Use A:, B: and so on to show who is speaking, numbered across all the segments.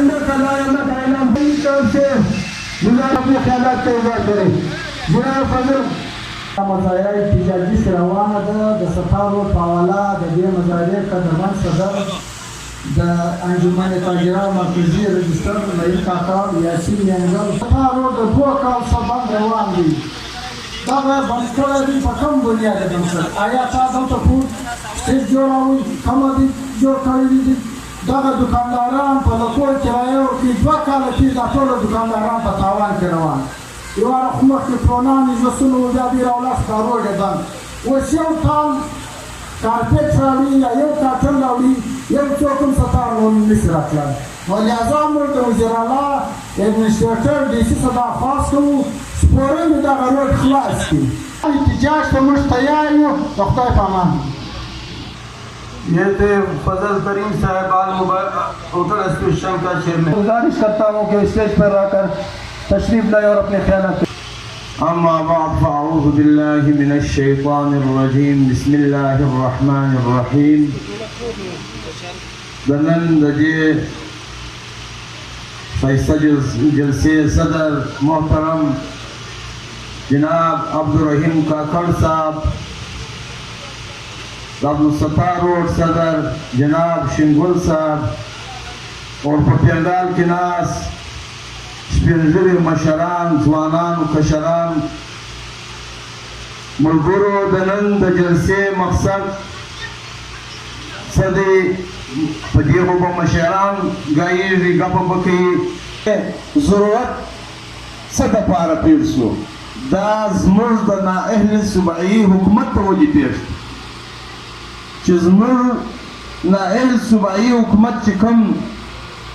A: आइंदा अल्लाह ताला की तरफ से गुजार अपने ख्यालात का इजहार करें। जनाब फजल
B: مظاهره احتجاجي روانه ده د سفار روډ په حواله د دې مظاهرې قدرمن صدر د انجمن تاجران مرکزي رجستر مهین کاکا یاسین ینګل سفار روډ د 2 کال څخه بند روان دی. دغه بند کړی دی په کوم بنیاد باندې؟ آیا تا دلته کوم سټیج جوړوي؟ کومه دي جوړ کړی دي؟ دغه دکانداران په لکو کرایه ورکړي 2 کاله کې دا ټول دکانداران په تاوان کې روان. یو وخت مخکې پرونان اجلسونه و بیا ډېره ولس کاروږه بند. اوس یو کال کارپېټ راوړي یا یو کارټن راوړي یو څوک هم ستار نشي راتللی. نو لهذا موږ د وزیراعلی ایډمنسټریټر ډي سي څخه درخواست کوو سپوره مې دغه روډ خلاص کړي. احتجاج ته موږ تیار یو. د خدای په امان.
A: ये थे फजल करीम साहब आल मुबारक होटल एसोसिएशन का चेयरमैन। गुजारिश करता हूँ कि स्टेज पर आकर तशरीफ लाए और अपने ख्यालात। अम्मा बाद फ़अऊज़ु बिल्लाहि मिनश शैतानिर रजीम बिस्मिल्लाहिर रहमानिर रहीम। दनन दजे फैसला जलसे सदर मोहतरम जनाब अब्दुर्रहीम काकड़ साहब, अब्दुलसत्तार रोड सदर जनाब शिंगुल साहब और पंडाल के नास स्पिरिचुअल मशरान जवानान कशरान मुलगुरो दनंद जलसे मकसद सदी पदियों को मशरान गाई गप बकी जरूरत सदा पारा पीरसो दाज मुर्द ना अहल सुबाई हुकूमत वजी पेश चीज़मर ना अहल सुबाई हुकूमत चिकम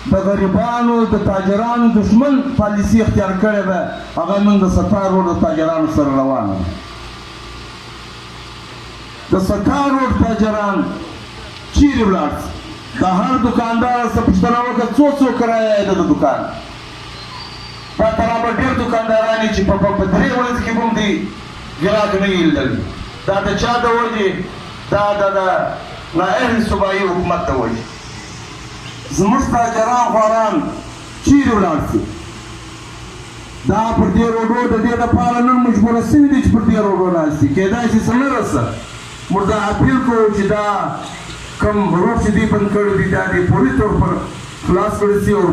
A: د غریبانو د تاجرانو دشمن پالیسي اختیار کړې ده. هغه نن د ستار روډ د تاجرانو سره روانه ده. د ستار روډ تاجران چیرې ولاړ؟ د هر دکاندار څخه پوښتنه وکړه څو کرایه ده د دکان. په طرح به ډېر دکانداران چې په 3 ورځې کې هم دي ګراک نه یې لیدل. دا د چا د وجې؟ دا د نااهل صوبایي حکومت د وجې. زموږ تاجران خواران چیرې ولاړ شي؟ دا پر دې روډو د دې لپاره نن مجبوره سوي دي چې پر دې روډو ناست دي. کېدای شي څه نه رسه. موږ دا اپیل کوو چې دا کوم روډ چې دوی بند کړی دي دا د پولیس طور پر خلاص کړی شي او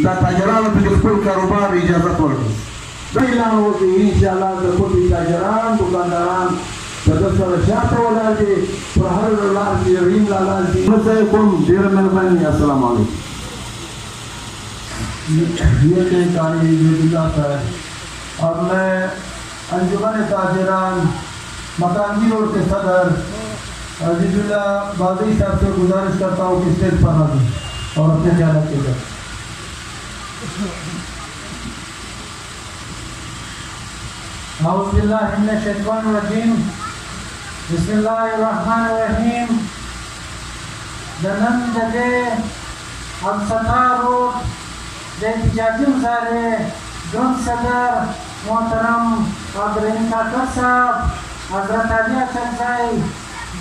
A: دا تاجرانو ته د خپل کاروبار اجازت ورکړي. دا اعلان وکړي انشاءالله د کوټې تاجران دکانداران د ده سره شاته ولاړ دي پر هر لار کې رحیم لالا دي. مسئلہ کوم ډېره مهرباني. السلام علیکم.
B: یہ تھے قاری عبیداللہ صاحب اور میں انجمن تاجران مکانگی روڈ کے صدر عزیز اللہ بازی صاحب سے گزارش کرتا ہوں کہ اسٹیج پر آ جائیں اور اپنے خیالات کے ساتھ. اعوذ باللہ من الشیطان الرجیم بسم اللہ الرحمن الرحیم. دنن دے الستار روڈ دے احتجاجی مظاہرے گرم صدر محترم عبدالرحیم کاکڑ صاحب حضرت علی اچکزائی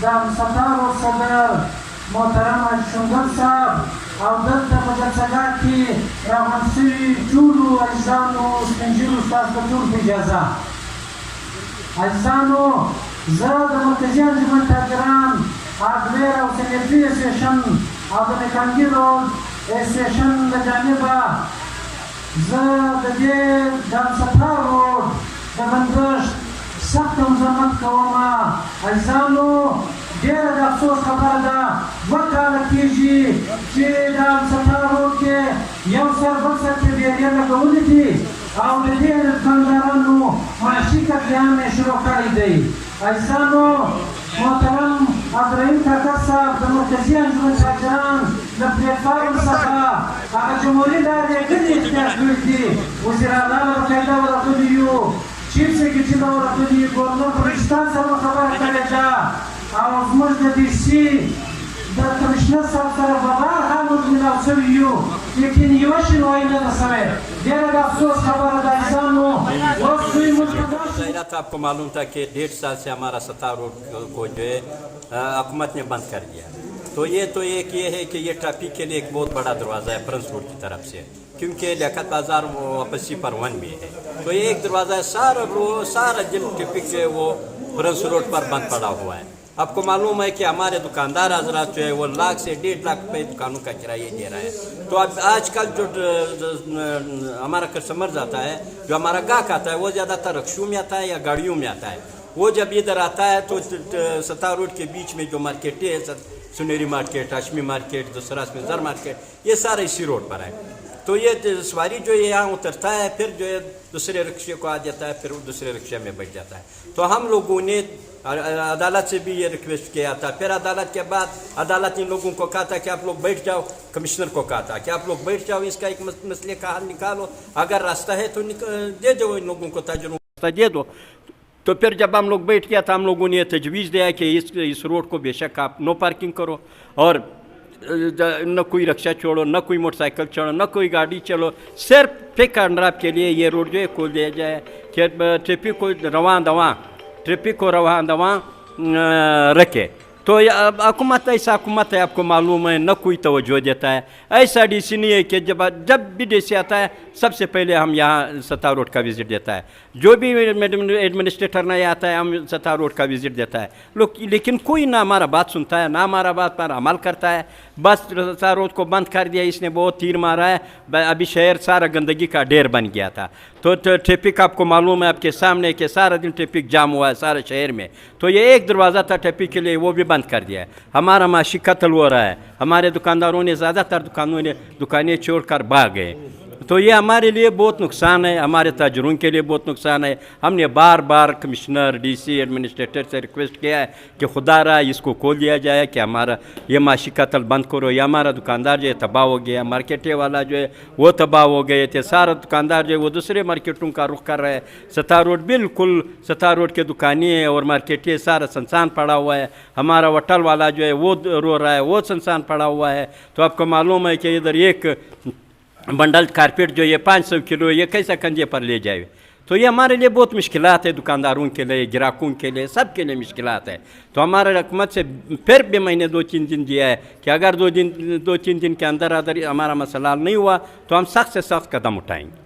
B: دم الستار روڈ صدر محترم شنگل صاحب او دلته په جلسهګاه کې راغونډ شوي ټولو عزیزانو سپین ستاسو ته ټول په اجازه عزیزانو زه د مرکزي انجمن تاجران هارډویر او سنټري اسوسییشن او د میکانګي روډ اسوسییشن له جانبه زه د دې دمسفر روډ د بندښت سخت مزاحمت کوم. عزیزانو ډېره د افسوس خبره ده 2 کاله کېږي چې د دمسفر روډ کې یو سر بل سر کې بیارې لګولي دي او د دې دکاندارانو معاشي قتلیام یې شروع کړی دی. عزیزانو محترم عبدالرحیم کاکړ صاحب د مرکزي انجمن تاجران له پلیټفارم څخه هغه جمهوري لارې ګڼې اختیار کړي دي. وزیراعلی له باقاعده ورغلي یو، چیف سیکرټري له ورغلي، ګورنر پرشتان سره خبره کړې ده او زموږ د ډي سي د کمشنر صاحب سره په هر حال موږ ملاو شوي یو، لیکن یوه شی وایي نه ده سوی. ډېره د افسوس خبره ده عزیزانو. اوس دوی موږ
C: ظاہرات آپ کو معلوم تھا کہ 1.5 سال سے ہمارا 17 روڈ کو جو ہے حکومت نے بند کر دیا. तो एक ये है कि ये ट्रैफिक के लिए एक बहुत बड़ा दरवाज़ा है प्रिंस रोड की तरफ से, क्योंकि लियाकत बाज़ार वापसी पर 1 भी है, तो ये एक दरवाज़ा है। सारा जिन ट्रैफिक जो है वो प्रिंस रोड पर बंद पड़ा हुआ है। आपको मालूम है कि हमारे दुकानदार हजरात जो है वो लाख से 1.5 लाख रुपये दुकानों का किराया दे रहा है। तो अब आजकल जो हमारा कस्टमर आता है, जो हमारा गाहक आता है, वो ज़्यादातर रिक्शों में आता है या गाड़ियों में आता है। वो जब इधर आता है तो 17 रोड के बीच में जो मार्केटें है, सुनेरी मार्केट, हाशमी मार्केट, दूसरा स्मिजर मार्केट, ये सारा इसी रोड पर है। तो ये सवारी जो है यहाँ उतरता है, फिर जो है दूसरे रिक्शे को आ जाता है, फिर वो दूसरे रिक्शे में बैठ जाता है। तो हम लोगों ने अदालत से भी ये रिक्वेस्ट किया था, फिर अदालत के बाद अदालत इन लोगों को कहा था कि आप लोग बैठ जाओ, कमिश्नर को कहा था कि आप लोग बैठ जाओ, इसका एक मसले का हल निकालो, अगर रास्ता है तो दे दो इन लोगों को, ताजरों रास्ता दे दो। तो फिर जब हम लोग बैठ गया था, हम लोगों ने तजवीज़ दिया कि इस रोड को बेशक आप नो पार्किंग करो, और न कोई रिक्शा छोड़ो, न कोई मोटरसाइकिल छोड़ो, न कोई गाड़ी चलो, सिर्फ पिक एंड ड्रॉप के लिए ये रोड जो है खोल दिया जाए कि ट्रैफिक को रवां दवां रखे। तो हुकूमत ऐसा हुकूमत है, आपको मालूम है, न कोई तवज्जो देता है। ऐसा डीसी नहीं है कि जब भी डीसी आता है सबसे पहले हम यहाँ 17 रोड का विज़िट देता है, जो भी एडमिनिस्ट्रेटर नया आता है हम 17 रोड का विज़िट देता है लोग, लेकिन कोई ना हमारा बात सुनता है, ना हमारा बात पर अमल करता है। बस 17 रोड को बंद कर दिया, इसने बहुत तीर मारा है, अभी शहर सारा गंदगी का ढेर बन गया था। तो ट्रैफिक आपको मालूम है, आपके सामने कि सारा दिन ट्रैफिक जाम हुआ है सारे शहर में। तो ये एक दरवाज़ा था ट्रैफिक के लिए, वो भी बंद कर दिया है। हमारा माशी कत्ल हो रहा है, हमारे दुकानदारों ने ज़्यादातर दुकानें छोड़कर भाग गए। तो ये हमारे लिए बहुत नुकसान है, हमारे ताजरों के लिए बहुत नुकसान है। हमने बार बार कमिश्नर, डीसी, एडमिनिस्ट्रेटर से रिक्वेस्ट किया है कि खुदा रहा इसको खोल दिया जाए, कि हमारा ये माशी कत्ल बंद करो। या हमारा दुकानदार जो है तबाह हो गया, मार्केटे वाला जो है वो तबाह हो गए थे, सारा दुकानदार जो है वो दूसरे मार्केटों का रुख कर रहे हैं। 17 रोड बिल्कुल 17 रोड के दुकानें और मार्केटें सारा सुनसान पड़ा हुआ है। हमारा होटल वाला जो है वो रो रहा है, वो सुनसान पड़ा हुआ है। तो आपको मालूम है कि इधर एक बंडल कारपेट जो ये 500 किलो ये कैसा कंधे पर ले जाए। तो ये हमारे लिए बहुत मुश्किलात है, दुकानदारों के लिए, ग्राहकों के लिए, सब के लिए मुश्किलात है। तो हमारे हुकूमत से फिर भी मैंने 2-3 दिन दिया है कि अगर 2-3 दिन के अंदर हमारा मसला नहीं हुआ तो हम सख्त से सख्त कदम उठाएंगे।